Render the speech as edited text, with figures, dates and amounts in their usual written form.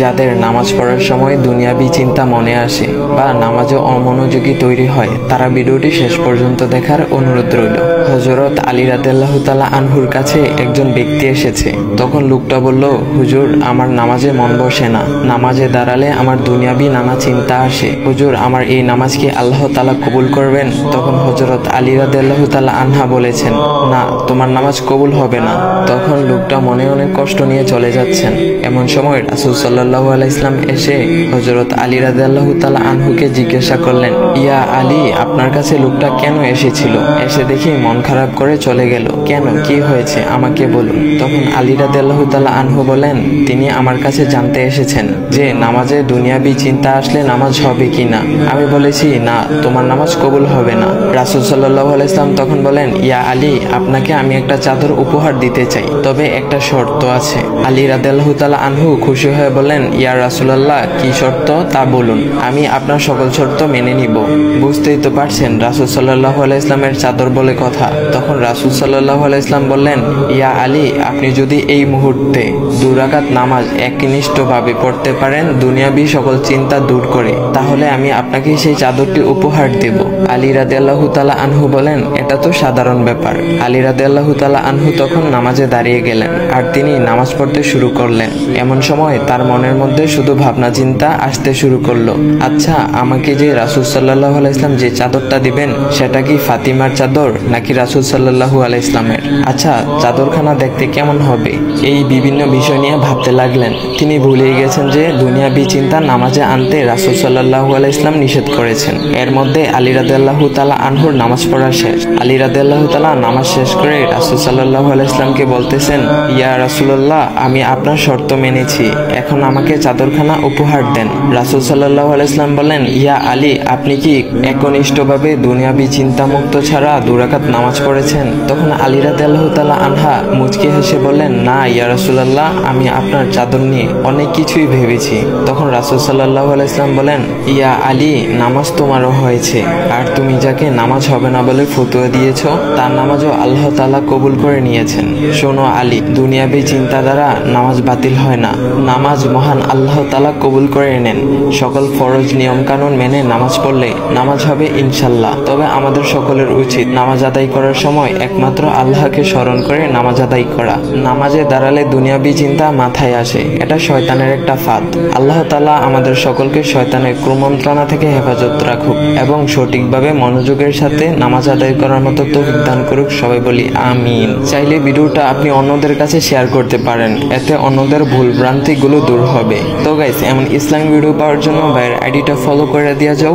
যাদের নামাজ পড়ার সময় দুনিয়াবি চিন্তা মনে আসে বা নামাজে অমনোযোগী তৈরি হয়, তারা ভিডিওটি শেষ পর্যন্ত দেখার অনুরোধ রইল। হযরত আলী রাদিয়াল্লাহু তাআলা আনহুর কাছে একজন ব্যক্তি এসেছে। তখন লোকটা বলল, হুজুর, আমার নামাজে মন বসে না। নামাজে দাঁড়ালে আমার দুনিয়াবি নানা চিন্তা আসে। হুজুর, আমার এই নামাজ কি আল্লাহ তাআলা কবুল করবেন? তখন হযরত আলী রাদিয়াল্লাহু তাআলা আনহা বলেছেন, না, তোমার নামাজ কবুল হবে না। তখন লোকটা মনে অনেক কষ্ট নিয়ে চলে যাচ্ছেন। এমন সময় রাসূল সাল্লাল্লাহু আলাইহি ওয়াসাল্লাম এসে হযরত আলী রাদিয়াল্লাহু তাআলা আনহুকে জিজ্ঞাসা করলেন, ইয়া আলী, আপনার কাছে লোকটা কেন এসেছিল? এসে দেখি মন খারাপ করে চলে গেল। কেন, কি হয়েছে আমাকে বলুন। তখন আলী রাদিয়াল্লাহু তাআলা আনহু বলেন, তিনি আমার কাছে জানতে এসেছেন যে নামাজে দুনিয়াবি চিন্তা আসলে নামাজ হবে কিনা। আমি বলেছি, না, তোমার নামাজ কবুল হবে না। রাসূল সাল্লাল্লাহু আলাইহি ওয়াসাল্লাম তখন বলেন, ইয়া আলী, আপনাকে আমি একটা চাদর উপহার দিতে চাই, তবে একটা শর্ত আছে। আলী রাদিয়াল্লাহু তাআলা আনহু খুশি হয়ে বলেন, ইয়া রাসূলুল্লাহ, কি শর্ত তা বলুন, আমি আপনার সকল শর্ত মেনে নিব। বুঝতেই তো পারছেন রাসূল সাল্লাল্লাহু আলাইহি ওয়াসাল্লামের চাদর বলে কথা। তখন রাসূল সাল্লাল্লাহু আলাইহি ওয়াসাল্লাম বললেন, ইয়া আলী, আপনি যদি এই মুহূর্তে 2 রাকাত নামাজ একনিষ্ঠভাবে পড়তে পারেন দুনিয়াবি সকল চিন্তা দূর করে, তাহলে আমি আপনাকে সেই চাদরটি উপহার দেব। আলী রাদিয়াল্লাহু তাআলা আনহু বলেন, এটা তো সাধারণ ব্যাপার। আলী রাদিয়াল্লাহু তাআলা আনহু তখন নামাজে দাঁড়িয়ে গেলেন আর তিনি নামাজ পড়তে শুরু করলেন। এমন সময় তার মনের মধ্যে শুধু ভাবনা চিন্তা আসতে শুরু করলো, আচ্ছা, আমাকে যে রাসূল সাল্লাল্লাহু আলাইহি ওয়াসাল্লাম যে চাদরটা দিবেন সেটা কি ফাতিমার চাদর নাকি রাসূল সাল্লাল্লাহু আলাইহি ওয়াসাল্লামের? আচ্ছা, চাদরখানা দেখতে কেমন হবে? এই বিভিন্ন বিষয় নিয়ে ভাবতে লাগলেন। তিনি ভুলেই গেছেন যে দুনিয়াবি চিন্তা নামাজে আনতে রাসূল সাল্লাল্লাহু আলাইহি ওয়াসাল্লাম নিষেধ করেছেন। এর মধ্যে আলী রাদিয়াল্লাহু তাআলা আনহুর নামাজ পড়া শেষ। আলী রাদিয়াল্লাহু তাআলা নামাজ শেষ করে রাসূল সাল্লাল্লাহু আলাইহি ওয়াসাল্লামকে বলতেছেন, ইয়া রাসূলুল্লাহ, আমি আপনার শর্ত মেনেছি, এখন আমাকে চাদরখানা উপহার দেন। রাসূল সাল্লাল্লাহু আলাইহি ওয়াসাল্লাম বলেন, ইয়া আলী, আপনি কি একনিষ্ঠভাবে দুনিয়াবি চিন্তামুক্ত ছাড়া 2 রাকাত নামাজ পড়েছেন? তখন আলী রাদিয়াল্লাহু তাআলা আনহা মুচকি হেসে বললেন, না ইয়া রাসূলুল্লাহ, আমি আপনার চাদর নিয়ে অনেক কিছুই ভেবেছি। তখন রাসূল সাল্লাল্লাহু আলাইহি ওয়াসাল্লাম বলেন, ইয়া আলী, নামাজ তোমারও হয়েছে, আর তুমি যাকে নামাজ হবে না বলে ফতোয়া দিয়েছো তার নামাজও আল্লাহ তাআলা কবুল করে নিয়েছেন। শোনো আলী, দুনিয়াবি চিন্তা দ্বারা নামাজ বাতিল হয় না। নামাজ মহান আল্লাহ তাআলা কবুল করে নেন। সকল ফরজ নিয়ম কানুন মেনে নামাজ পড়লে নামাজ হবে ইনশাআল্লাহ। তবে আমাদের সকলের উচিত নামাজ আদায় করার সময় একমাত্র আল্লাহকে স্মরণ করে নামাজ আদায় করা। নামাজে দাঁড়ালে দুনিয়াবি চিন্তা মাথায় আসে, এটা শয়তানের একটা ফাঁদ। আল্লাহ তাআলা আমাদের সকলকে শয়তানের কুমন্ত্রণা থেকে হেফাজত রাখুক এবং সঠিকভাবে মনোযোগের সাথে নামাজ আদায় করার মতো তৌফিক দান করুক। সবাই বলি আমিন। চাইলে ভিডিওটা আপনি অন্যদের কাছে শেয়ার করতে পারেন, এতে অন্যদের ভুল ভ্রান্তিগুলো দূর হবে। তো গাইস, এমন ইসলামিক ভিডিও পাওয়ার জন্য ভাইয়ের আইডিটা ফলো করে দিয়ে যাও।